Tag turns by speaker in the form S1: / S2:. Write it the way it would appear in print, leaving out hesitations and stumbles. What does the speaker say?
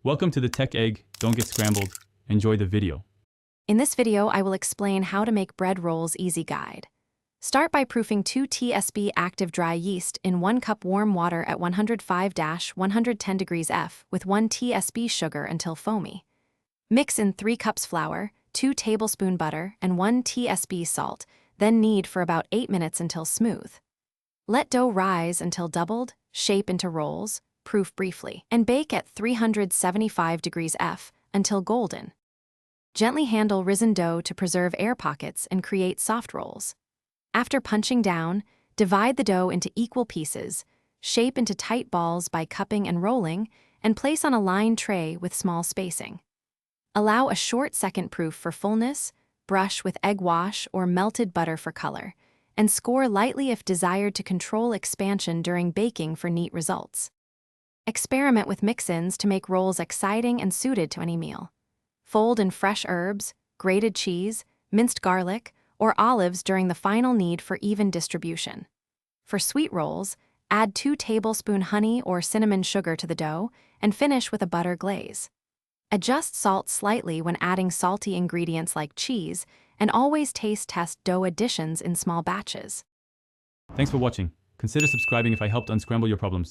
S1: Welcome to the Tech Egg. Don't get scrambled. Enjoy the video.
S2: In this video, I will explain how to make bread rolls easy guide. Start by proofing 2 tsp active dry yeast in 1 cup warm water at 105-110 degrees F with 1 tsp sugar until foamy. Mix in 3 cups flour, 2 tablespoon butter, and 1 tsp salt, then knead for about 8 minutes until smooth. Let dough rise until doubled, shape into rolls, proof briefly, and bake at 375 degrees F until golden. Gently handle risen dough to preserve air pockets and create soft rolls. After punching down, divide the dough into equal pieces, shape into tight balls by cupping and rolling, and place on a lined tray with small spacing. Allow a short second proof for fullness, brush with egg wash or melted butter for color, and score lightly if desired to control expansion during baking for neat results. Experiment with mix-ins to make rolls exciting and suited to any meal. Fold in fresh herbs, grated cheese, minced garlic, or olives during the final knead for even distribution. For sweet rolls, add 2 tablespoons honey or cinnamon sugar to the dough and finish with a butter glaze. Adjust salt slightly when adding salty ingredients like cheese, and always taste test dough additions in small batches.
S1: Thanks for watching. Consider subscribing if I helped unscramble your problems.